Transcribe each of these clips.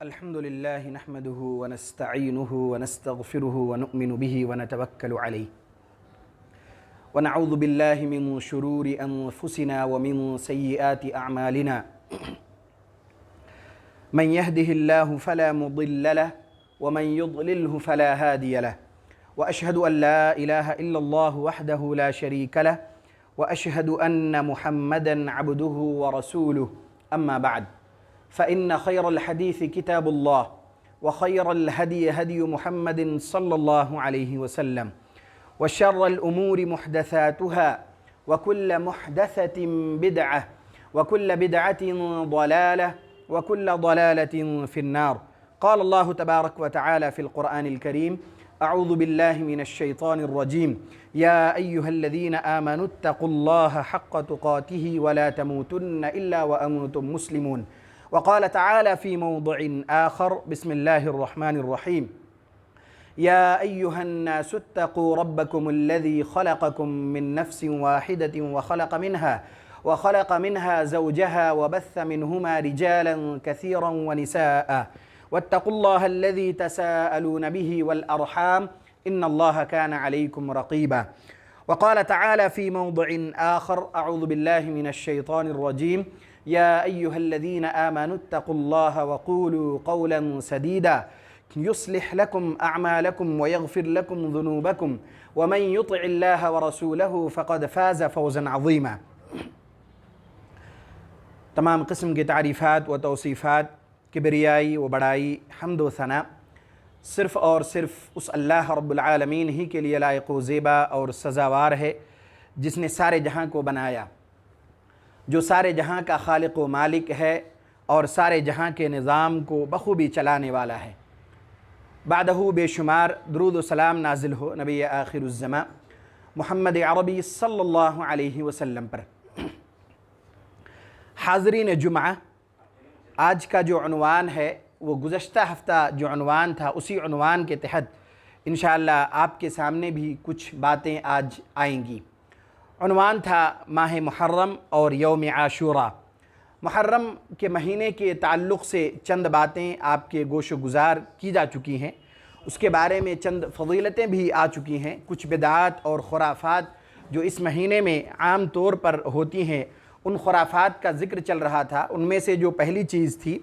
الحمد لله نحمده ونستعينه ونستغفره ونؤمن به ونتوكل عليه ونعوذ بالله من شرور أنفسنا ومن سيئات أعمالنا من يهده الله فلا مضل له ومن يضلله فلا هادي له وأشهد أن لا إله إلا الله وحده لا شريك له وأشهد أن محمدًا عبده ورسوله أما بعد فإن خير الحديث كتاب الله وخير الهدي هدي محمد صلى الله عليه وسلم وشر الأمور محدثاتها وكل محدثة بدعة وكل بدعة ضلالة وكل ضلالة في النار. قال الله تبارك وتعالى في القرآن الكريم: أعوذ بالله من الشيطان الرجيم يا أيها الذين آمنوا اتقوا الله حق تقاته ولا تموتن إلا وأنتم مسلمون. وقال تعالى في موضع آخر: بسم الله الرحمن الرحيم يا أيها الناس اتقوا ربكم الذي خلقكم من نفس واحدة وخلق منها زوجها وبث منهما رجالا كثيرا ونساء واتقوا الله الذي تساءلون به والأرحام إن الله كان عليكم رقيبا. وقال تعالى في موضع آخر: أعوذ بالله من الشيطان الرجيم يا أيها الذين آمنوا اتقوا الله وقولوا قولا سديدا يصلح لكم أعمالكم ويغفر لكم ذنوبكم ومن يطع الله ورسوله فقد فاز فوزا عظيما. تمام قسم کی تعریفات و توصیفات، کبریائی و بڑائی، حمد و ثنا صرف اور صرف اس اللہ رب العالمین ہی کے لیے لائق و زیبا اور سزاوار ہے جس نے سارے جہاں کو بنایا، جو سارے جہاں کا خالق و مالک ہے اور سارے جہاں کے نظام کو بخوبی چلانے والا ہے۔ بعدہ بے شمار درود و سلام نازل ہو نبی آخر الزماں محمد عربی صلی اللہ علیہ وسلم پر۔ حاضرین جمعہ، آج کا جو عنوان ہے وہ گزشتہ ہفتہ جو عنوان تھا اسی عنوان کے تحت انشاءاللہ آپ کے سامنے بھی کچھ باتیں آج آئیں گی۔ عنوان تھا ماہ محرم اور یوم عاشوراء۔ محرم کے مہینے کے تعلق سے چند باتیں آپ کے گوش و گزار کی جا چکی ہیں، اس کے بارے میں چند فضیلتیں بھی آ چکی ہیں۔ کچھ بدعات اور خرافات جو اس مہینے میں عام طور پر ہوتی ہیں، ان خرافات کا ذکر چل رہا تھا۔ ان میں سے جو پہلی چیز تھی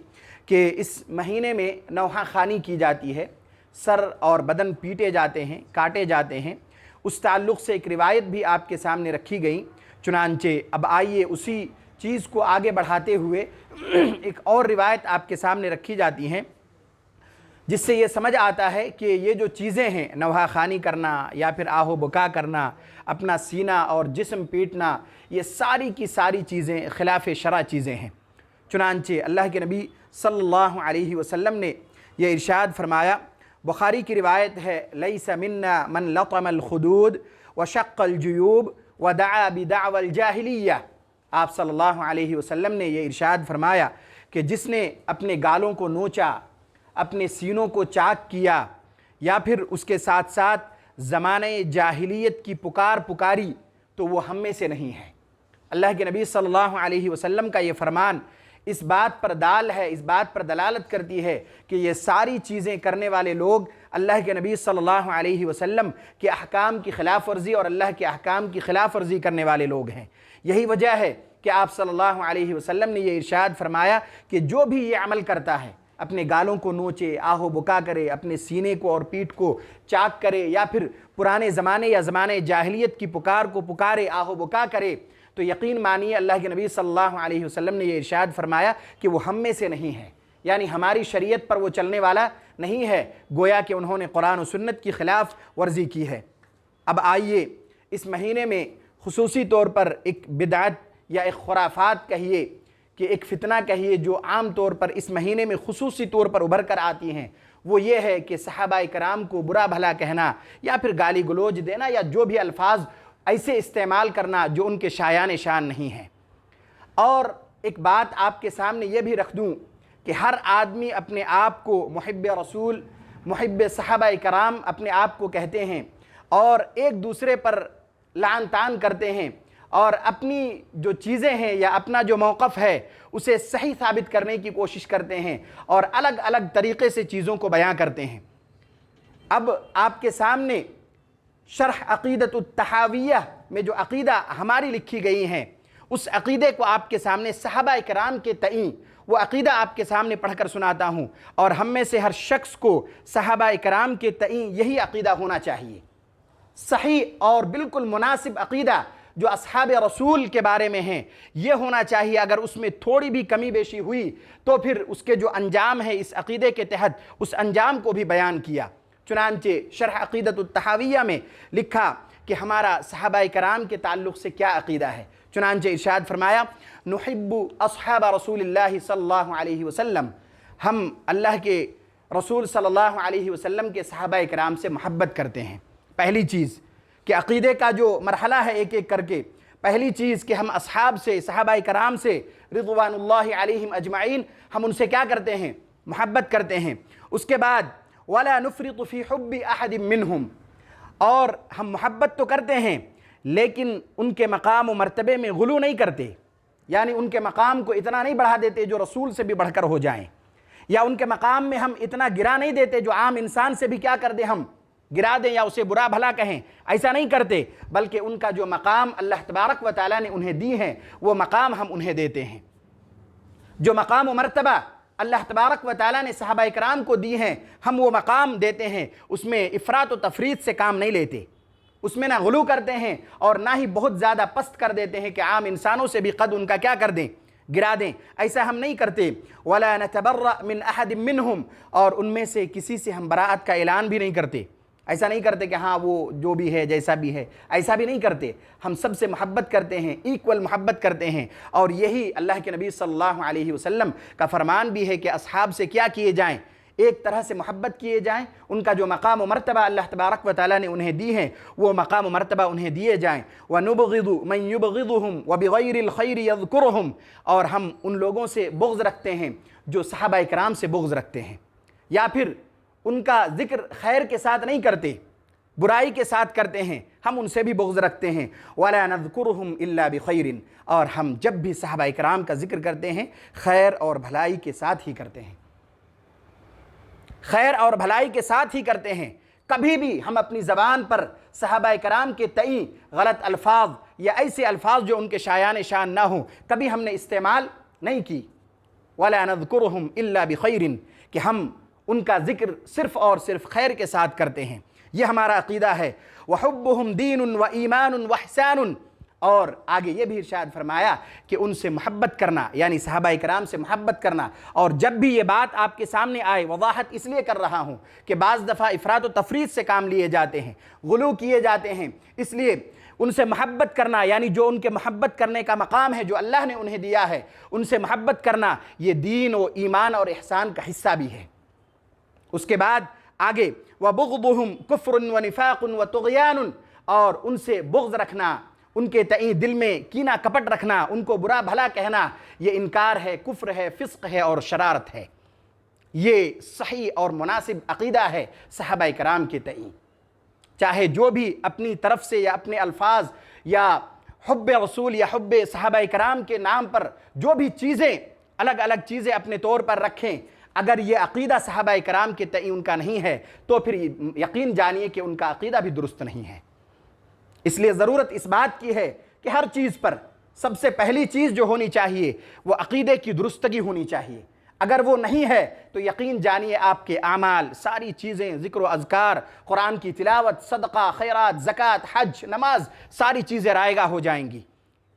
کہ اس مہینے میں نوحہ خوانی کی جاتی ہے، سر اور بدن پیٹے جاتے ہیں، کاٹے جاتے ہیں۔ اس تعلق سے ایک روایت بھی آپ کے سامنے رکھی گئی۔ چنانچہ اب آئیے اسی چیز کو آگے بڑھاتے ہوئے ایک اور روایت آپ کے سامنے رکھی جاتی ہیں جس سے یہ سمجھ آتا ہے کہ یہ جو چیزیں ہیں، نوحہ خوانی کرنا یا پھر آہ و بکا کرنا، اپنا سینہ اور جسم پیٹنا، یہ ساری کی ساری چیزیں خلاف شرع چیزیں ہیں۔ چنانچہ اللہ کے نبی صلی اللہ علیہ وسلم نے یہ ارشاد فرمایا، بخاری کی روایت ہے: لیس منا من لطم الخدود وشق الجیوب ودعا بدعوى الجاہلیہ۔ آپ صلی اللہ علیہ وسلم نے یہ ارشاد فرمایا کہ جس نے اپنے گالوں کو نوچا، اپنے سینوں کو چاک کیا یا پھر اس کے ساتھ ساتھ زمانہ جاہلیت کی پکاری تو وہ ہم میں سے نہیں ہے۔ اللہ کے نبی صلی اللہ علیہ وسلم کا یہ فرمان اس بات پر دال ہے، اس بات پر دلالت کرتی ہے کہ یہ ساری چیزیں کرنے والے لوگ اللہ کے نبی صلی اللہ علیہ وسلم کے احکام کی خلاف ورزی اور اللہ کے احکام کی خلاف ورزی کرنے والے لوگ ہیں۔ یہی وجہ ہے کہ آپ صلی اللہ علیہ وسلم نے یہ ارشاد فرمایا کہ جو بھی یہ عمل کرتا ہے، اپنے گالوں کو نوچے، آہ و بکا کرے، اپنے سینے کو اور پیٹھ کو چاک کرے یا پھر پرانے زمانے یا زمانے جاہلیت کی پکار کو پکارے، آہ و بکا کرے، تو یقین مانیے اللہ کے نبی صلی اللہ علیہ وسلم نے یہ ارشاد فرمایا کہ وہ ہم میں سے نہیں ہے، یعنی ہماری شریعت پر وہ چلنے والا نہیں ہے، گویا کہ انہوں نے قرآن و سنت کی خلاف ورزی کی ہے۔ اب آئیے اس مہینے میں خصوصی طور پر ایک بدعت یا ایک خرافات کہیے کہ ایک فتنہ کہیے جو عام طور پر اس مہینے میں خصوصی طور پر ابھر کر آتی ہیں، وہ یہ ہے کہ صحابہ کرام کو برا بھلا کہنا یا پھر گالی گلوچ دینا یا جو بھی الفاظ ایسے استعمال کرنا جو ان کے شایان شان نہیں ہیں۔ اور ایک بات آپ کے سامنے یہ بھی رکھ دوں کہ ہر آدمی اپنے آپ کو محب رسول، محب صحابہ کرام اپنے آپ کو کہتے ہیں اور ایک دوسرے پر لعن طعن کرتے ہیں اور اپنی جو چیزیں ہیں یا اپنا جو موقف ہے اسے صحیح ثابت کرنے کی کوشش کرتے ہیں اور الگ الگ طریقے سے چیزوں کو بیان کرتے ہیں۔ اب آپ کے سامنے شرح عقیدۃ الطحاویہ میں جو عقیدہ ہماری لکھی گئی ہیں اس عقیدے کو آپ کے سامنے صحابہ کرام کے تئیں وہ عقیدہ آپ کے سامنے پڑھ کر سناتا ہوں، اور ہم میں سے ہر شخص کو صحابہ کرام کے تئیں یہی عقیدہ ہونا چاہیے۔ صحیح اور بالکل مناسب عقیدہ جو اصحاب رسول کے بارے میں ہیں یہ ہونا چاہیے۔ اگر اس میں تھوڑی بھی کمی بیشی ہوئی تو پھر اس کے جو انجام ہے اس عقیدے کے تحت اس انجام کو بھی بیان کیا۔ چنانچہ شرح عقیدۃ الطحاویہ میں لکھا کہ ہمارا صحابہ کرام کے تعلق سے کیا عقیدہ ہے۔ چنانچہ ارشاد فرمایا نحب اصحاب رسول اللہ صلی اللہ علیہ وسلم، ہم اللہ کے رسول صلی اللہ علیہ وسلم کے صحابہ کرام سے محبت کرتے ہیں۔ پہلی چیز کہ عقیدے کا جو مرحلہ ہے ایک ایک کر کے، پہلی چیز کہ ہم اصحاب سے صحابہ کرام سے رضوان اللہ علیہم اجمعین ہم ان سے کیا کرتے ہیں؟ محبت کرتے ہیں۔ اس کے بعد ولا نفرط فی حب احد منہم، اور ہم محبت تو کرتے ہیں لیکن ان کے مقام و مرتبے میں غلو نہیں کرتے، یعنی ان کے مقام کو اتنا نہیں بڑھا دیتے جو رسول سے بھی بڑھ کر ہو جائیں، یا ان کے مقام میں ہم اتنا گرا نہیں دیتے جو عام انسان سے بھی کیا کر دیں، ہم گرا دیں یا اسے برا بھلا کہیں، ایسا نہیں کرتے، بلکہ ان کا جو مقام اللہ تبارک و تعالیٰ نے انہیں دی ہیں وہ مقام ہم انہیں دیتے ہیں۔ جو مقام و مرتبہ اللہ تبارک و تعالیٰ نے صحابہ کرام کو دی ہیں ہم وہ مقام دیتے ہیں، اس میں افراط و تفریط سے کام نہیں لیتے، اس میں نہ غلو کرتے ہیں اور نہ ہی بہت زیادہ پست کر دیتے ہیں کہ عام انسانوں سے بھی قد ان کا کیا کر دیں، گرا دیں، ایسا ہم نہیں کرتے۔ ولا نتبرأ من احد منہم، اور ان میں سے کسی سے ہم براءت کا اعلان بھی نہیں کرتے، ایسا نہیں کرتے کہ ہاں وہ جو بھی ہے جیسا بھی ہے، ایسا بھی نہیں کرتے، ہم سب سے محبت کرتے ہیں، ایکول محبت کرتے ہیں، اور یہی اللہ کے نبی صلی اللہ علیہ وسلم کا فرمان بھی ہے کہ اصحاب سے کیا کیے جائیں، ایک طرح سے محبت کیے جائیں، ان کا جو مقام و مرتبہ اللہ تبارک و تعالیٰ نے انہیں دی ہیں وہ مقام و مرتبہ انہیں دیے جائیں۔ وَنُبْغِضُ مَنْ يُبْغِضُهُمْ وَبِغَيْرِ الْخَيْرِ يَذْكُرُهُمْ، اور ہم ان لوگوں سے بغض رکھتے ہیں جو صحابہ کرام سے بغض رکھتے ہیں، یا پھر ان کا ذکر خیر کے ساتھ نہیں کرتے، برائی کے ساتھ کرتے ہیں، ہم ان سے بھی بغض رکھتے ہیں۔ وَلَا نَذْكُرُهُمْ إِلَّا بِخَيْرٍ، اور ہم جب بھی صحابہ کرام کا ذکر کرتے ہیں خیر اور بھلائی کے ساتھ ہی کرتے ہیں، خیر اور بھلائی کے ساتھ ہی کرتے ہیں۔ کبھی بھی ہم اپنی زبان پر صحابہ کرام کے تئیں غلط الفاظ یا ایسے الفاظ جو ان کے شایان شان نہ ہوں کبھی ہم نے استعمال نہیں کی۔ وَلَا نَذْكُرُهُمْ إِلَّا بِخَيْرٍ، کہ ہم ان کا ذکر صرف اور صرف خیر کے ساتھ کرتے ہیں، یہ ہمارا عقیدہ ہے۔ وَحُبُّهُمْ دِينٌ وَإِيمَانٌ وَإِحْسَانٌ، اور آگے یہ بھی ارشاد فرمایا کہ ان سے محبت کرنا یعنی صحابہ کرام سے محبت کرنا، اور جب بھی یہ بات آپ کے سامنے آئے، وضاحت اس لیے کر رہا ہوں کہ بعض دفعہ افراط و تفریط سے کام لیے جاتے ہیں، غلو کیے جاتے ہیں، اس لیے ان سے محبت کرنا یعنی جو ان کے محبت کرنے کا مقام ہے جو اللہ نے انہیں دیا ہے ان سے محبت کرنا یہ دین و ایمان اور احسان کا حصہ بھی ہے۔ اس کے بعد آگے وَبُغْضُهُمْ كُفْرٌ وَنِفَاقٌ وَطُغْيَانٌ، اور ان سے بغض رکھنا، ان کے تئیں دل میں کینہ کپٹ رکھنا، ان کو برا بھلا کہنا، یہ انکار ہے، کفر ہے، فسق ہے اور شرارت ہے۔ یہ صحیح اور مناسب عقیدہ ہے صحابہ کرام کے تئیں، چاہے جو بھی اپنی طرف سے یا اپنے الفاظ یا حب رسول یا حب صحابہ کرام کے نام پر جو بھی چیزیں الگ الگ چیزیں اپنے طور پر رکھیں، اگر یہ عقیدہ صحابہ کرام کے تئیں ان کا نہیں ہے تو پھر یقین جانیے کہ ان کا عقیدہ بھی درست نہیں ہے۔ اس لیے ضرورت اس بات کی ہے کہ ہر چیز پر سب سے پہلی چیز جو ہونی چاہیے وہ عقیدے کی درستگی ہونی چاہیے۔ اگر وہ نہیں ہے تو یقین جانیے آپ کے اعمال، ساری چیزیں، ذکر و اذکار، قرآن کی تلاوت، صدقہ، خیرات، زکوٰۃ، حج، نماز، ساری چیزیں رائگاں ہو جائیں گی۔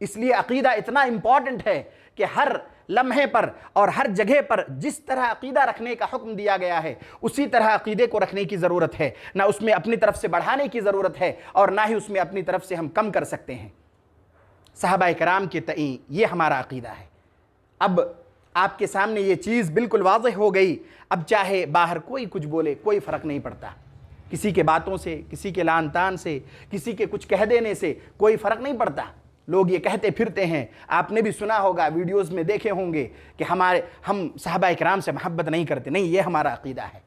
اس لیے عقیدہ اتنا امپورٹنٹ ہے کہ ہر لمحے پر اور ہر جگہ پر جس طرح عقیدہ رکھنے کا حکم دیا گیا ہے اسی طرح عقیدے کو رکھنے کی ضرورت ہے، نہ اس میں اپنی طرف سے بڑھانے کی ضرورت ہے اور نہ ہی اس میں اپنی طرف سے ہم کم کر سکتے ہیں۔ صحابہ کرام کے تئیں یہ ہمارا عقیدہ ہے۔ اب آپ کے سامنے یہ چیز بالکل واضح ہو گئی، اب چاہے باہر کوئی کچھ بولے کوئی فرق نہیں پڑتا، کسی کے باتوں سے، کسی کے لان تان سے، کسی کے کچھ کہہ دینے سے کوئی فرق نہیں پڑتا۔ لوگ یہ کہتے پھرتے ہیں، آپ نے بھی سنا ہوگا، ویڈیوز میں دیکھے ہوں گے کہ ہم صحابہ کرام سے محبت نہیں کرتے۔ نہیں، یہ ہمارا عقیدہ ہے،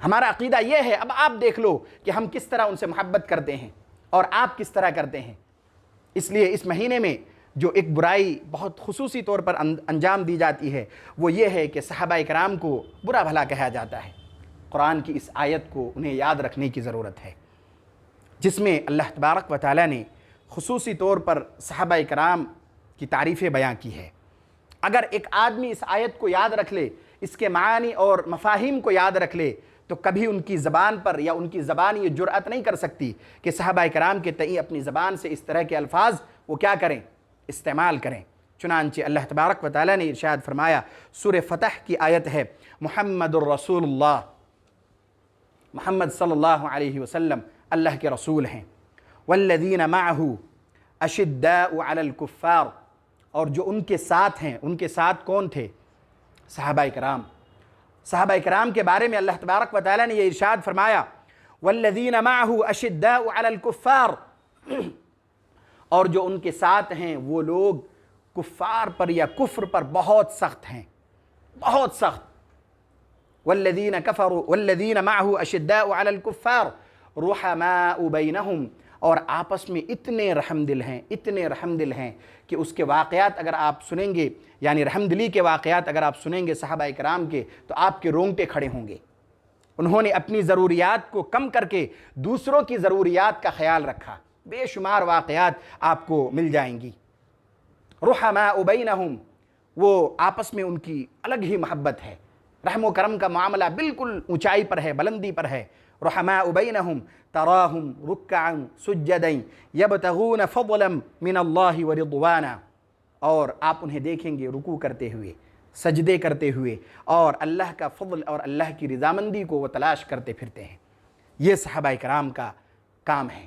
ہمارا عقیدہ یہ ہے۔ اب آپ دیکھ لو کہ ہم کس طرح ان سے محبت کرتے ہیں اور آپ کس طرح کرتے ہیں۔ اس لیے اس مہینے میں جو ایک برائی بہت خصوصی طور پر انجام دی جاتی ہے وہ یہ ہے کہ صحابہ کرام کو برا بھلا کہا جاتا ہے۔ قرآن کی اس آیت کو انہیں یاد رکھنے کی ضرورت ہے، جس میں اللہ تبارک و تعالیٰ نے خصوصی طور پر صحابہ کرام کی تعریفیں بیان کی ہے۔ اگر ایک آدمی اس آیت کو یاد رکھ لے، اس کے معانی اور مفاہیم کو یاد رکھ لے، تو کبھی ان کی زبان پر یا ان کی زبان یہ جرأت نہیں کر سکتی کہ صحابہ کرام کے تئیں اپنی زبان سے اس طرح کے الفاظ وہ کیا کریں، استعمال کریں۔ چنانچہ اللہ تبارک و تعالیٰ نے ارشاد فرمایا، سورہ فتح کی آیت ہے، محمد الرسول اللہ، محمد صلی اللہ علیہ وسلم اللہ کے رسول ہیں، والذین معہ اشداء علی الکفار، اور جو ان کے ساتھ ہیں، ان کے ساتھ کون تھے؟ صحابہ کرام۔ صحابہ کرام کے بارے میں اللہ تبارک و تعالیٰ نے یہ ارشاد فرمایا، والذین معہ اشداء علی الکفار، اور جو ان کے ساتھ ہیں وہ لوگ کفار پر یا کفر پر بہت سخت ہیں، بہت سخت۔ والذین کفروا والذین معہ اشداء علی الکفار رحماء بینہم، اور آپس میں اتنے رحم دل ہیں، اتنے رحم دل ہیں کہ اس کے واقعات اگر آپ سنیں گے، یعنی رحم دلی کے واقعات اگر آپ سنیں گے صحابہ کرام کے، تو آپ کے رونگٹے کھڑے ہوں گے۔ انہوں نے اپنی ضروریات کو کم کر کے دوسروں کی ضروریات کا خیال رکھا۔ بے شمار واقعات آپ کو مل جائیں گی۔ رحماء بینہم، وہ آپس میں ان کی الگ ہی محبت ہے، رحم و کرم کا معاملہ بالکل اونچائی پر ہے، بلندی پر ہے۔ رحماء بینہم تراہم رکعا سجدا یبتغون فضلا من اللہ ورضوانا، اور آپ انہیں دیکھیں گے رکوع کرتے ہوئے، سجدے کرتے ہوئے، اور اللہ کا فضل اور اللہ کی رضامندی کو وہ تلاش کرتے پھرتے ہیں۔ یہ صحابہ کرام کا کام ہے،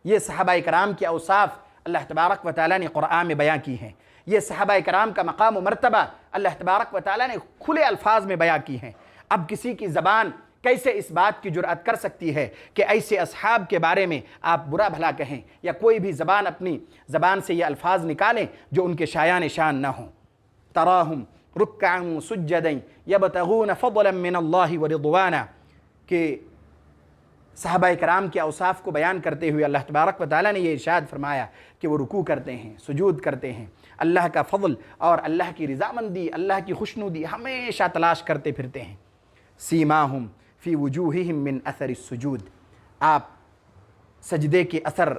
یہ صحابہ کرام کے اوصاف اللہ تبارک و تعالیٰ نے قرآن میں بیان کی ہیں، یہ صحابہ کرام کا مقام و مرتبہ اللہ تبارک و تعالیٰ نے کھلے الفاظ میں بیان کی ہیں۔ اب کسی کی زبان کیسے اس بات کی جرأت کر سکتی ہے کہ ایسے اصحاب کے بارے میں آپ برا بھلا کہیں، یا کوئی بھی زبان اپنی زبان سے یہ الفاظ نکالیں جو ان کے شایان شان نہ ہوں۔ تراہم رکعا سجدا یبتغون فضلا من اللہ ورضوانا، کہ صحابہ کرام کے اوصاف کو بیان کرتے ہوئے اللہ تبارک و تعالیٰ نے یہ ارشاد فرمایا کہ وہ رکوع کرتے ہیں، سجود کرتے ہیں، اللہ کا فضل اور اللہ کی رضامندی، اللہ کی خوشنودی ہمیشہ تلاش کرتے پھرتے ہیں۔ سیماہم فی وجوہہم من اثر السجود، آپ سجدے کے اثر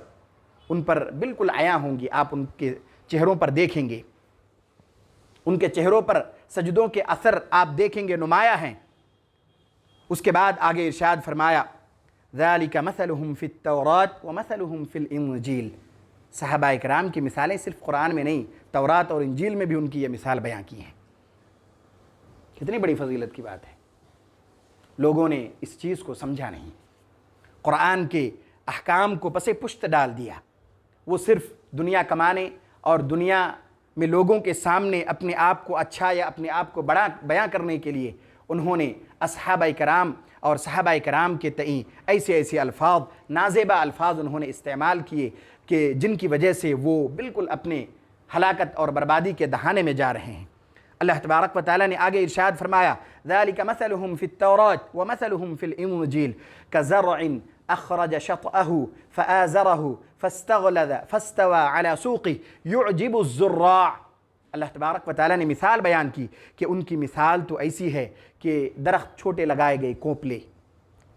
ان پر بالکل عیاں ہوں گی، آپ ان کے چہروں پر دیکھیں گے، ان کے چہروں پر سجدوں کے اثر آپ دیکھیں گے، نمایاں ہیں۔ اس کے بعد آگے ارشاد فرمایا، ذالک مثلہم فی التوراۃ ومثلہم فی الانجیل، صحابہ کرام کی مثالیں صرف قرآن میں نہیں، تورات اور انجیل میں بھی ان کی یہ مثال بیان کی ہیں۔ کتنی بڑی فضیلت کی بات ہے، لوگوں نے اس چیز کو سمجھا نہیں، قرآن کے احکام کو پس پشت ڈال دیا۔ وہ صرف دنیا کمانے اور دنیا میں لوگوں کے سامنے اپنے آپ کو اچھا یا اپنے آپ کو بڑا بیان کرنے کے لیے انہوں نے اصحابہ کرام اور صحابہ کرام کے تئیں ایسے ایسے الفاظ، نازیبہ الفاظ انہوں نے استعمال کیے کہ جن کی وجہ سے وہ بالکل اپنے ہلاکت اور بربادی کے دہانے میں جا رہے ہیں۔ اللہ تبارک و تعالیٰ نے آگے ارشاد فرمایا، ذالک مثلہم فی التوراۃ ومثلہم فی الانجیل کزرع اخرج شطأہ فآزرہ فاستغلظ فاستوى علی سوقہ یعجب الزراع۔ اللہ تبارک و تعالیٰ نے مثال بیان کی کہ ان کی مثال تو ایسی ہے کہ درخت چھوٹے لگائے گئے کونپلے،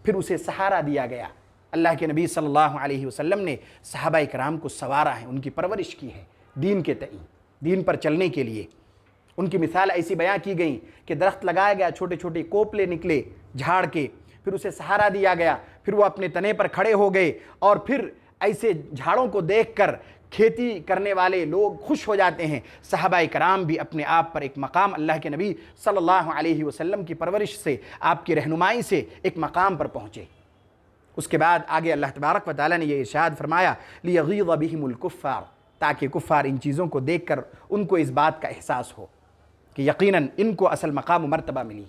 پھر اسے سہارا دیا گیا۔ اللہ کے نبی صلی اللہ علیہ وسلم نے صحابہ کرام کو سوارا ہے، ان کی پرورش کی ہے دین کے تئیں، دین پر چلنے کے لیے۔ ان کی مثال ایسی بیان کی گئی کہ درخت لگایا گیا، چھوٹے چھوٹے کونپلے نکلے جھاڑ کے، پھر اسے سہارا دیا گیا، پھر وہ اپنے تنے پر کھڑے ہو گئے، اور پھر ایسے جھاڑوں کو دیکھ کر کھیتی کرنے والے لوگ خوش ہو جاتے ہیں۔ صحابہ کرام بھی اپنے آپ پر ایک مقام، اللہ کے نبی صلی اللہ علیہ وسلم کی پرورش سے، آپ کی رہنمائی سے ایک مقام پر پہنچے۔ اس کے بعد آگے اللہ تبارک و تعالیٰ نے یہ ارشاد فرمایا، لیغیظ بہم الکفار، تاکہ کفار ان چیزوں کو دیکھ کر ان کو اس بات کا احساس ہو کہ یقیناً ان کو اصل مقام و مرتبہ ملی۔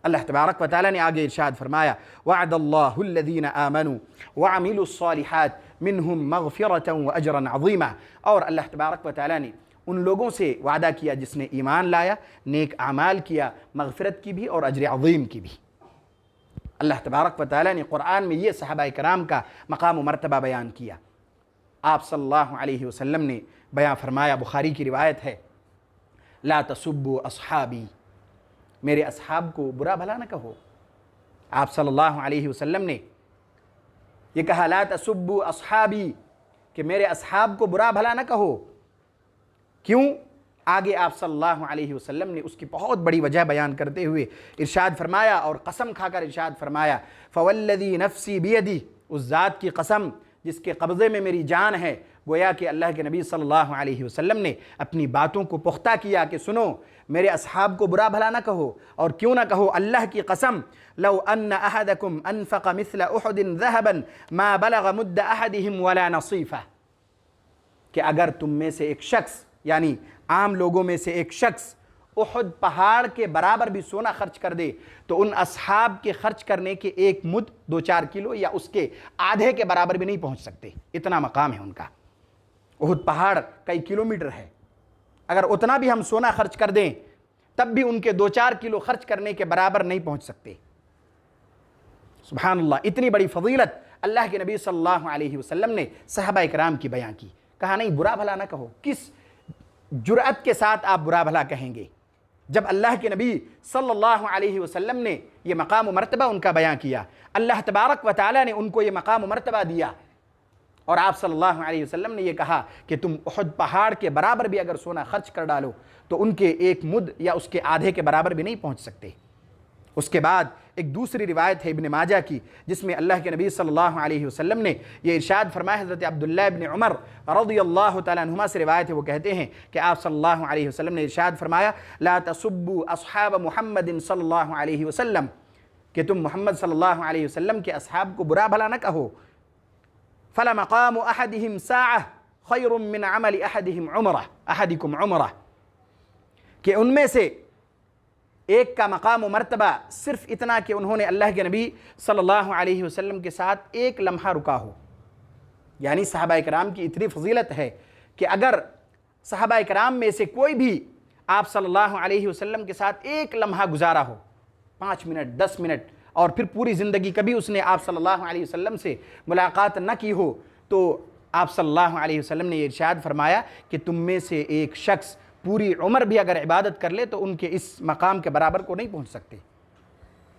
اللہ تبارک و تعالیٰ نے آگے ارشاد فرمایا، وعد اللہ الذین آمنوا وعملوا الصالحات منہم مغفرة واجرا عظیما، اور اللہ تبارک و تعالیٰ نے ان لوگوں سے وعدہ کیا جس نے ایمان لایا، نیک اعمال کیا، مغفرت کی بھی اور اجر عظیم کی بھی۔ اللہ تبارک و تعالیٰ نے قرآن میں یہ صحابہ کرام کا مقام و مرتبہ بیان کیا۔ آپ صلی اللہ علیہ وسلم نے بیان فرمایا، بخاری کی روایت ہے، لا تسبوا اصحابی، میرے اصحاب کو برا بھلا نہ کہو۔ آپ صلی اللہ علیہ وسلم نے یہ کہا، لا تسبوا اصحابی، کہ میرے اصحاب کو برا بھلا نہ کہو۔ کیوں؟ آگے آپ صلی اللہ علیہ وسلم نے اس کی بہت بڑی وجہ بیان کرتے ہوئے ارشاد فرمایا، اور قسم کھا کر ارشاد فرمایا، فوالذی نفسی بیدی، اس ذات کی قسم جس کے قبضے میں میری جان ہے۔ گویا کہ اللہ کے نبی صلی اللہ علیہ وسلم نے اپنی باتوں کو پختہ کیا کہ سنو، میرے اصحاب کو برا بھلا نہ کہو، اور کیوں نہ کہو، اللہ کی قسم، لو ان احدکم انفق مثل احد ذهبا ما بلغ مد احدهم ولا نصیفہ، کہ اگر تم میں سے ایک شخص، یعنی عام لوگوں میں سے ایک شخص، احد پہاڑ کے برابر بھی سونا خرچ کر دے تو ان اصحاب کے خرچ کرنے کے ایک مد 2-4 کلو یا اس کے آدھے کے برابر بھی نہیں پہنچ سکتے، اتنا مقام ہے ان کا۔ احد پہاڑ کئی کلومیٹر ہے، اگر اتنا بھی ہم سونا خرچ کر دیں تب بھی ان کے 2-4 کلو خرچ کرنے کے برابر نہیں پہنچ سکتے۔ سبحان اللہ، اتنی بڑی فضیلت اللہ کے نبی صلی اللہ علیہ وسلم نے صحابہ اکرام کی بیان کی۔ کہا نہیں، برا بھلا نہ کہو۔ کس جرأت کے ساتھ آپ برا بھلا کہیں گے جب اللہ کے نبی صلی اللہ علیہ وسلم نے یہ مقام و مرتبہ ان کا بیان کیا، اللہ تبارک و تعالیٰ نے ان کو یہ مقام و مرتبہ دیا، اور آپ صلی اللہ علیہ وسلم نے یہ کہا کہ تم احد پہاڑ کے برابر بھی اگر سونا خرچ کر ڈالو تو ان کے ایک مد یا اس کے آدھے کے برابر بھی نہیں پہنچ سکتے۔ اس کے بعد ایک دوسری روایت ہے ابن ماجہ کی، جس میں اللہ کے نبی صلی اللہ علیہ وسلم نے یہ ارشاد فرمایا، حضرت عبداللہ ابن عمر رضی اللہ تعالیٰ عنہما سے روایت ہے، وہ کہتے ہیں کہ آپ صلی اللہ علیہ وسلم نے ارشاد فرمایا، لا تسبوا اصحاب محمد صلی اللہ علیہ وسلم، کہ تم محمد صلی اللہ علیہ وسلم کے اصحاب کو برا بھلا نہ کہو۔ فلمقام احدہم ساعہ خیر من عمل احدکم عمرہ، کہ ان میں سے ایک کا مقام و مرتبہ صرف اتنا کہ انہوں نے اللہ کے نبی صلی اللہ علیہ وسلم کے ساتھ ایک لمحہ رکا ہو۔ یعنی صحابہ کرام کی اتنی فضیلت ہے کہ اگر صحابہ کرام میں سے کوئی بھی آپ صلی اللہ علیہ وسلم کے ساتھ ایک لمحہ گزارا ہو، 5 منٹ 10 منٹ، اور پھر پوری زندگی کبھی اس نے آپ صلی اللہ علیہ وسلم سے ملاقات نہ کی ہو، تو آپ صلی اللہ علیہ وسلم نے یہ ارشاد فرمایا کہ تم میں سے ایک شخص پوری عمر بھی اگر عبادت کر لے تو ان کے اس مقام کے برابر کو نہیں پہنچ سکتے۔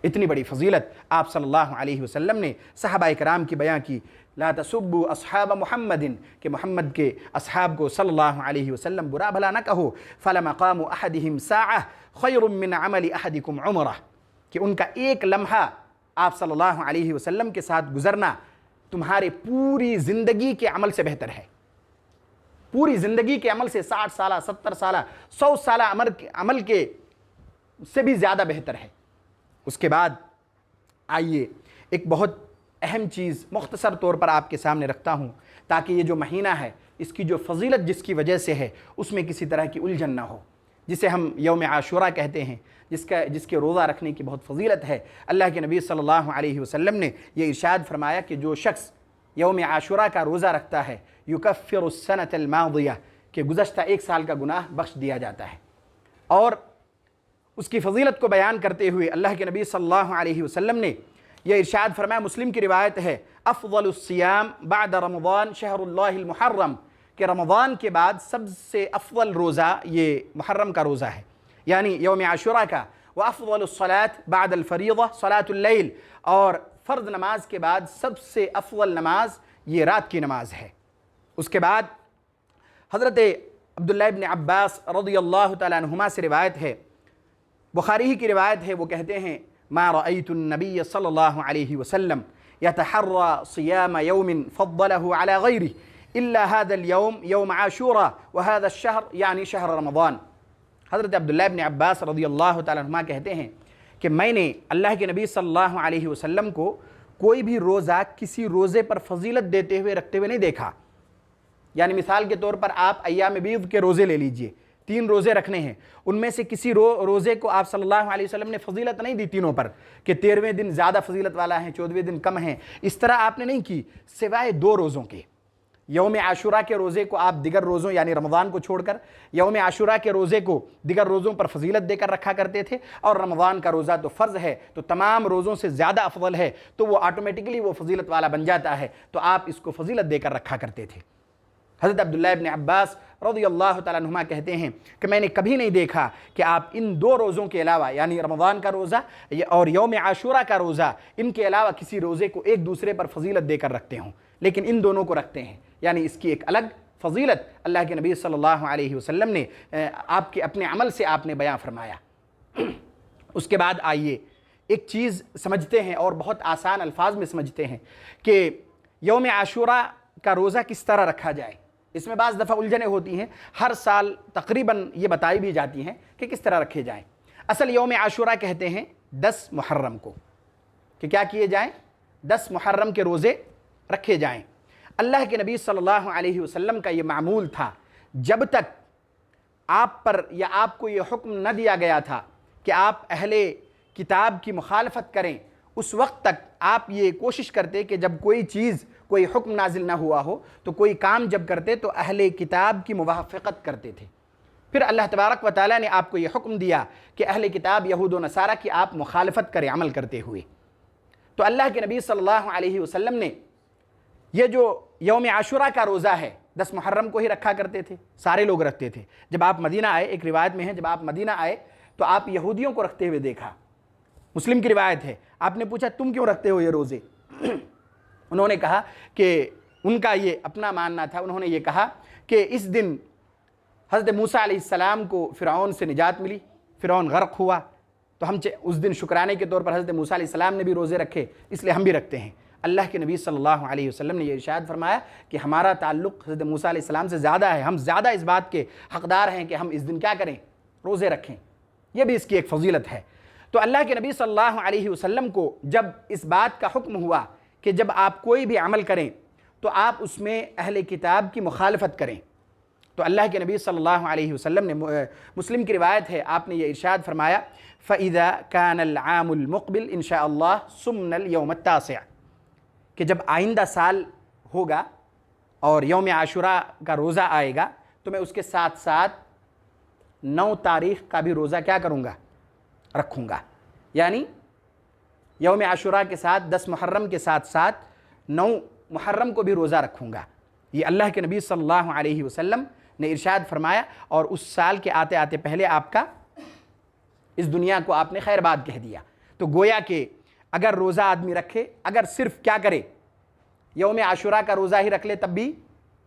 اتنی بڑی فضیلت آپ صلی اللہ علیہ وسلم نے صحابہ کرام کی بیان کی۔ لا تسبوا اصحاب محمد، کہ محمد کے اصحاب کو صلی اللہ علیہ وسلم برا بھلا نہ کہو۔ فلمقام احدہم ساعہ خیر من عمل احدکم عمرہ، کہ ان کا ایک لمحہ آپ صلی اللہ علیہ وسلم کے ساتھ گزرنا تمہارے پوری زندگی کے عمل سے بہتر ہے۔ پوری زندگی کے عمل سے 60 سالہ 70 سالہ 100 سالہ عمل کے سے بھی زیادہ بہتر ہے۔ اس کے بعد آئیے ایک بہت اہم چیز مختصر طور پر آپ کے سامنے رکھتا ہوں، تاکہ یہ جو مہینہ ہے اس کی جو فضیلت جس کی وجہ سے ہے اس میں کسی طرح کی الجھن نہ ہو، جسے ہم یوم عاشوراء کہتے ہیں، جس کے روزہ رکھنے کی بہت فضیلت ہے۔ اللہ کے نبی صلی اللہ علیہ وسلم نے یہ ارشاد فرمایا کہ جو شخص یوم عاشوراء کا روزہ رکھتا ہے، یکفر السنۃ الماضیہ، کہ گزشتہ 1 سال کا گناہ بخش دیا جاتا ہے۔ اور اس کی فضیلت کو بیان کرتے ہوئے اللہ کے نبی صلی اللہ علیہ وسلم نے یہ ارشاد فرمایا، مسلم کی روایت ہے، افضل الصیام بعد رمضان شہر اللہ المحرم، کہ رمضان کے بعد سب سے افضل روزہ یہ محرم کا روزہ ہے، یعنی یوم عاشوراء کا۔ وافضل الصلاة بعد الفریضہ صلاة اللیل، اور فرض نماز کے بعد سب سے افضل نماز یہ رات کی نماز ہے۔ اس کے بعد حضرت عبداللہ ابن عباس رضی اللہ تعالیٰ عنہما سے روایت ہے، بخاری ہی کی روایت ہے، وہ کہتے ہیں، ما رأیت النبی صلی اللہ علیہ وسلم یتحرى صیام یوم فضلہ علی غیرہ الا هذا اليوم یوم عاشوراء وهذا الشهر یعنی شہر رمضان۔ حضرت عبداللہ ابن عباس رضی اللہ تعالیٰ عنہما کہتے ہیں کہ میں نے اللہ کے نبی صلی اللہ علیہ وسلم کو کوئی بھی روزہ کسی روزے پر فضیلت دیتے ہوئے رکھتے ہوئے نہیں دیکھا۔ یعنی مثال کے طور پر آپ ایام بیض کے روزے لے لیجئے، 3 روزے رکھنے ہیں، ان میں سے کسی روزے کو آپ صلی اللہ علیہ وسلم نے فضیلت نہیں دی تینوں پر، کہ 13ویں دن زیادہ فضیلت والا ہے، 14ویں دن کم ہیں، اس طرح آپ نے نہیں کی، سوائے 2 روزوں کے۔ یوم عاشوراء کے روزے کو آپ دیگر روزوں یعنی رمضان کو چھوڑ کر یوم عاشوراء کے روزے کو دیگر روزوں پر فضیلت دے کر رکھا کرتے تھے، اور رمضان کا روزہ تو فرض ہے تو تمام روزوں سے زیادہ افضل ہے، تو وہ آٹومیٹکلی وہ فضیلت والا بن جاتا ہے، تو آپ اس کو فضیلت دے کر رکھا کرتے تھے۔ حضرت عبداللہ ابن عباس رضی اللہ تعالیٰ عنہما کہتے ہیں کہ میں نے کبھی نہیں دیکھا کہ آپ ان دو روزوں کے علاوہ، یعنی رمضان کا روزہ اور یوم عاشورہ کا روزہ، ان کے علاوہ کسی روزے کو ایک دوسرے پر فضیلت دے کر رکھتے ہوں، لیکن ان دونوں کو رکھتے ہیں، یعنی اس کی ایک الگ فضیلت اللہ کے نبی صلی اللہ علیہ وسلم نے آپ کے اپنے عمل سے آپ نے بیان فرمایا۔ اس کے بعد آئیے ایک چیز سمجھتے ہیں اور بہت آسان الفاظ میں سمجھتے ہیں کہ یوم عاشورہ کا روزہ کس طرح رکھا جائے۔ اس میں بعض دفعہ الجھنیں ہوتی ہیں، ہر سال تقریباً یہ بتائی بھی جاتی ہیں کہ کس طرح رکھے جائیں۔ اصل یوم عاشورہ کہتے ہیں 10 محرم کو، کہ کیا کیے جائیں؟ 10 محرم کے روزے رکھے جائیں۔ اللہ کے نبی صلی اللہ علیہ وسلم کا یہ معمول تھا، جب تک آپ پر یا آپ کو یہ حکم نہ دیا گیا تھا کہ آپ اہل کتاب کی مخالفت کریں، اس وقت تک آپ یہ کوشش کرتے کہ جب کوئی چیز، کوئی حکم نازل نہ ہوا ہو تو کوئی کام جب کرتے تو اہل کتاب کی موافقت کرتے تھے۔ پھر اللہ تبارک و تعالیٰ نے آپ کو یہ حکم دیا کہ اہل کتاب یہود و نصارہ کی آپ مخالفت کریں عمل کرتے ہوئے۔ تو اللہ کے نبی صلی اللہ علیہ وسلم نے یہ جو یوم عاشورہ کا روزہ ہے 10 محرم کو ہی رکھا کرتے تھے، سارے لوگ رکھتے تھے۔ جب آپ مدینہ آئے، ایک روایت میں ہے جب آپ مدینہ آئے تو آپ یہودیوں کو رکھتے ہوئے دیکھا، مسلم کی روایت ہے، آپ نے پوچھا تم کیوں رکھتے ہو یہ روزے؟ انہوں نے کہا کہ ان کا یہ اپنا ماننا تھا، انہوں نے یہ کہا کہ اس دن حضرت موسیٰ علیہ السلام کو فرعون سے نجات ملی، فرعون غرق ہوا، تو ہم اس دن شکرانے کے طور پر حضرت موسیٰ علیہ السلام نے بھی روزے رکھے، اس لیے ہم بھی رکھتے ہیں۔ اللہ کے نبی صلی اللہ علیہ وسلم نے یہ ارشاد فرمایا کہ ہمارا تعلق حضرت موسیٰ علیہ السلام سے زیادہ ہے، ہم زیادہ اس بات کے حقدار ہیں کہ ہم اس دن کیا کریں؟ روزے رکھیں۔ یہ بھی اس کی ایک فضیلت ہے۔ تو اللہ کے نبی صلی اللہ علیہ وسلم کو جب اس بات کا حکم ہوا کہ جب آپ کوئی بھی عمل کریں تو آپ اس میں اہل کتاب کی مخالفت کریں، تو اللہ کے نبی صلی اللہ علیہ وسلم نے، مسلم کی روایت ہے، آپ نے یہ ارشاد فرمایا فَإِذَا كَانَ الْعَامُ الْمُقْبِلِ إِن شَاءَ اللَّهُ صُمْنَا الْيَوْمَ التَّاسِعَ، کہ جب آئندہ سال ہوگا اور یوم عاشورہ کا روزہ آئے گا تو میں اس کے ساتھ ساتھ 9 تاریخ کا بھی روزہ کیا کروں گا؟ رکھوں گا، یعنی یوم عاشورہ کے ساتھ 10 محرم کے ساتھ ساتھ 9 محرم کو بھی روزہ رکھوں گا۔ یہ اللہ کے نبی صلی اللہ علیہ وسلم نے ارشاد فرمایا، اور اس سال کے آتے آتے پہلے آپ کا اس دنیا کو آپ نے خیر باد کہہ دیا۔ تو گویا کہ اگر روزہ آدمی رکھے، اگر صرف کیا کرے یوم عاشورہ کا روزہ ہی رکھ لے تب بھی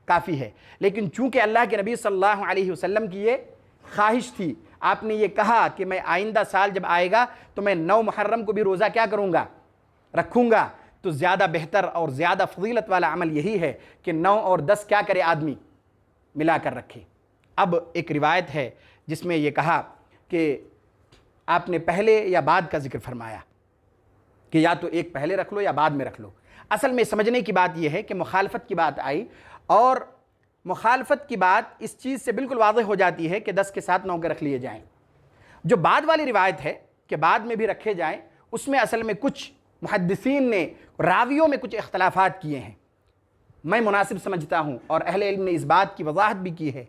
کافی ہے، لیکن چونکہ اللہ کے نبی صلی اللہ علیہ وسلم کی یہ خواہش تھی، آپ نے یہ کہا کہ میں آئندہ سال جب آئے گا تو میں 9 محرم کو بھی روزہ کیا کروں گا؟ رکھوں گا، تو زیادہ بہتر اور زیادہ فضیلت والا عمل یہی ہے کہ 9 اور 10 کیا کرے آدمی؟ ملا کر رکھے۔ اب ایک روایت ہے جس میں یہ کہا کہ آپ نے پہلے یا بعد کا ذکر فرمایا کہ یا تو ایک پہلے رکھ لو یا بعد میں رکھ لو۔ اصل میں سمجھنے کی بات یہ ہے کہ مخالفت کی بات آئی، اور مخالفت کی بات اس چیز سے بالکل واضح ہو جاتی ہے کہ 10 کے ساتھ 9 کے رکھ لیے جائیں۔ جو بعد والی روایت ہے کہ بعد میں بھی رکھے جائیں، اس میں اصل میں کچھ محدثین نے راویوں میں کچھ اختلافات کیے ہیں، میں مناسب سمجھتا ہوں، اور اہل علم نے اس بات کی وضاحت بھی کی ہے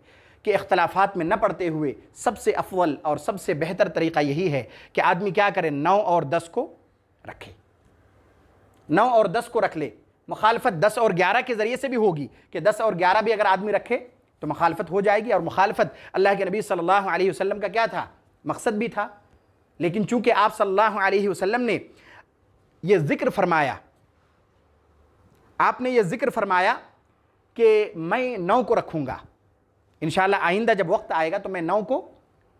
کہ اختلافات میں نہ پڑتے ہوئے سب سے افضل اور سب سے بہتر طریقہ یہی ہے کہ آدمی کیا کرے؟ 9 اور 10 کو رکھے، 9 اور 10 کو رکھ لے۔ مخالفت 10 اور 11 کے ذریعے سے بھی ہوگی کہ 10 اور 11 بھی اگر آدمی رکھے تو مخالفت ہو جائے گی، اور مخالفت اللہ کے نبی صلی اللہ علیہ وسلم کا کیا تھا؟ مقصد بھی تھا۔ لیکن چونکہ آپ صلی اللہ علیہ وسلم نے یہ ذکر فرمایا، آپ نے یہ ذکر فرمایا کہ میں 9 کو رکھوں گا، انشاءاللہ آئندہ جب وقت آئے گا تو میں 9 کو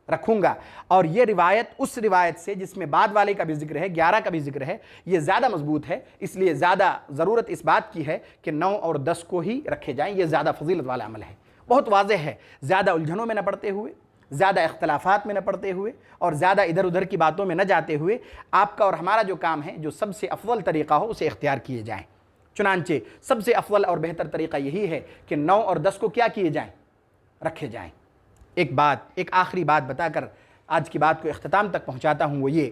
رکھوں گا، اور یہ روایت اس روایت سے جس میں بعد والے کا بھی ذکر ہے، 11 کا بھی ذکر ہے، یہ زیادہ مضبوط ہے، اس لیے زیادہ ضرورت اس بات کی ہے کہ 9 اور 10 کو ہی رکھے جائیں۔ یہ زیادہ فضیلت والا عمل ہے، بہت واضح ہے، زیادہ الجھنوں میں نہ پڑتے ہوئے، زیادہ اختلافات میں نہ پڑتے ہوئے، اور زیادہ ادھر ادھر کی باتوں میں نہ جاتے ہوئے آپ کا اور ہمارا جو کام ہے، جو سب سے افضل طریقہ ہو اسے اختیار کیے جائیں۔ چنانچہ سب سے افضل اور بہتر طریقہ یہی ہے کہ 9 اور 10 کو کیا کیے جائیں؟ رکھے جائیں۔ ایک آخری بات بتا کر آج کی بات کو اختتام تک پہنچاتا ہوں، وہ یہ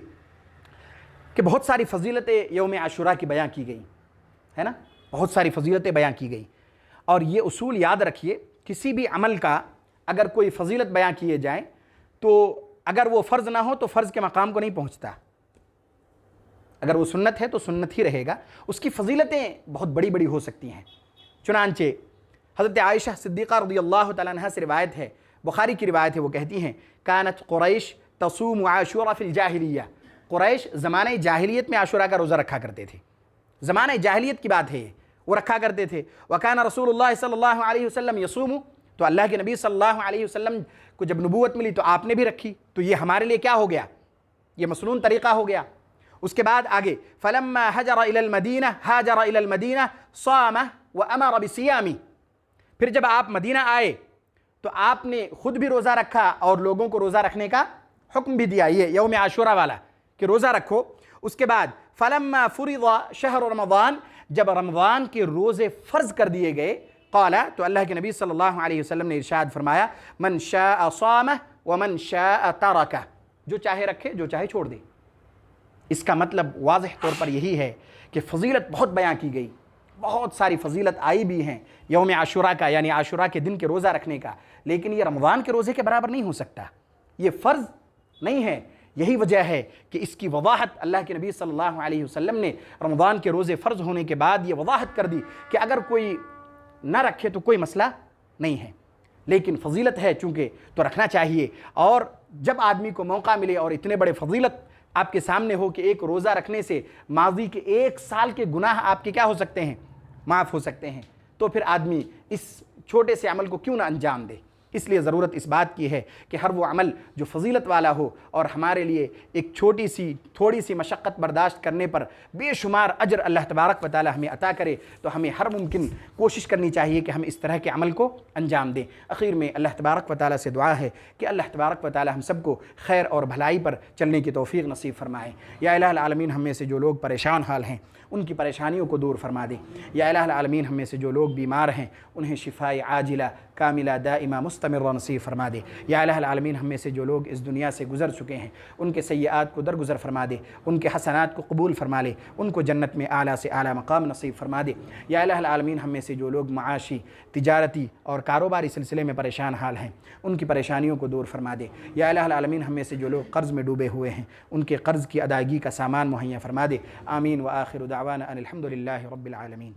کہ بہت ساری فضیلتیں یوم عاشورہ کی بیان کی گئی ہے نا، بہت ساری فضیلتیں بیان کی گئی، اور یہ اصول یاد رکھیے، کسی بھی عمل کا اگر کوئی فضیلت بیان کیے جائیں تو اگر وہ فرض نہ ہو تو فرض کے مقام کو نہیں پہنچتا، اگر وہ سنت ہے تو سنت ہی رہے گا، اس کی فضیلتیں بہت بڑی بڑی ہو سکتی ہیں۔ چنانچہ حضرت عائشہ صدیقہ رضی اللہ تعالیٰ عنہ سے روایت ہے، بخاری کی روایت ہے، وہ کہتی ہیں کانت قریش تصوم عاشورہ فی الجاہلیہ، قریش زمانہ جاہلیت میں عاشورہ کا روزہ رکھا کرتے تھے، زمانہ جاہلیت کی بات ہے، وہ رکھا کرتے تھے۔ وکان رسول اللہ صلی اللہ علیہ وسلم یصوم، تو اللہ کے نبی صلی اللہ علیہ وسلم کو جب نبوت ملی تو آپ نے بھی رکھی، تو یہ ہمارے لیے کیا ہو گیا؟ یہ مسنون طریقہ ہو گیا۔ اس کے بعد آگے فلما ہاجر الی المدینہ صام وامر بصیام، پھر جب آپ مدینہ آئے تو آپ نے خود بھی روزہ رکھا اور لوگوں کو روزہ رکھنے کا حکم بھی دیا، یہ یوم عاشورہ والا کہ روزہ رکھو۔ اس کے بعد فلما فرض شہر رمضان، جب رمضان کے روزے فرض کر دیے گئے، قال، تو اللہ کے نبی صلی اللہ علیہ وسلم نے ارشاد فرمایا من شاء صام ومن شاء ترک، جو چاہے رکھے جو چاہے چھوڑ دے۔ اس کا مطلب واضح طور پر یہی ہے کہ فضیلت بہت بیان کی گئی، بہت ساری فضیلت آئی بھی ہیں یوم عاشورہ کا، یعنی عاشورہ کے دن کے روزہ رکھنے کا، لیکن یہ رمضان کے روزے کے برابر نہیں ہو سکتا، یہ فرض نہیں ہے۔ یہی وجہ ہے کہ اس کی وضاحت اللہ کے نبی صلی اللہ علیہ وسلم نے رمضان کے روزے فرض ہونے کے بعد یہ وضاحت کر دی کہ اگر کوئی نہ رکھے تو کوئی مسئلہ نہیں ہے، لیکن فضیلت ہے چونکہ تو رکھنا چاہیے۔ اور جب آدمی کو موقع ملے اور اتنے بڑے فضیلت آپ کے سامنے ہو کہ ایک روزہ رکھنے سے ماضی کے 1 سال کے گناہ آپ کے کیا ہو سکتے ہیں؟ معاف ہو سکتے ہیں، تو پھر آدمی اس چھوٹے سے عمل کو کیوں نہ انجام دے؟ اس لیے ضرورت اس بات کی ہے کہ ہر وہ عمل جو فضیلت والا ہو اور ہمارے لیے ایک چھوٹی سی تھوڑی سی مشقت برداشت کرنے پر بے شمار اجر اللہ تبارک و تعالی ہمیں عطا کرے، تو ہمیں ہر ممکن کوشش کرنی چاہیے کہ ہم اس طرح کے عمل کو انجام دیں۔ اخیر میں اللہ تبارک و تعالی سے دعا ہے کہ اللہ تبارک و تعالی ہم سب کو خیر اور بھلائی پر چلنے کی توفیق نصیب فرمائے۔ یا الہ العالمین، ہم میں سے جو لوگ پریشان حال ہیں ان کی پریشانیوں کو دور فرما دے۔ یا الہ العالمین، ہم میں سے جو لوگ بیمار ہیں انہیں شفائے عاجلہ کاملہ دائمہ مستمرہ نصیب فرما دے۔ یا الہ العالمین، ہم میں سے جو لوگ اس دنیا سے گزر چکے ہیں ان کے سیئات کو درگزر فرما دے، ان کے حسنات کو قبول فرما لے، ان کو جنت میں اعلیٰ سے اعلیٰ مقام نصیب فرما دے۔ یا الہ العالمین، ہم میں سے جو لوگ معاشی، تجارتی اور کاروباری سلسلے میں پریشان حال ہیں ان کی پریشانیوں کو دور فرما دے۔ یا الہ العالمین، ہم میں سے جو لوگ قرض میں ڈوبے ہوئے ہیں ان کے قرض کی ادائیگی کا سامان مہیا فرما دے۔ آمین۔ وآخر دعوانا ان الحمد للہ رب العالمین۔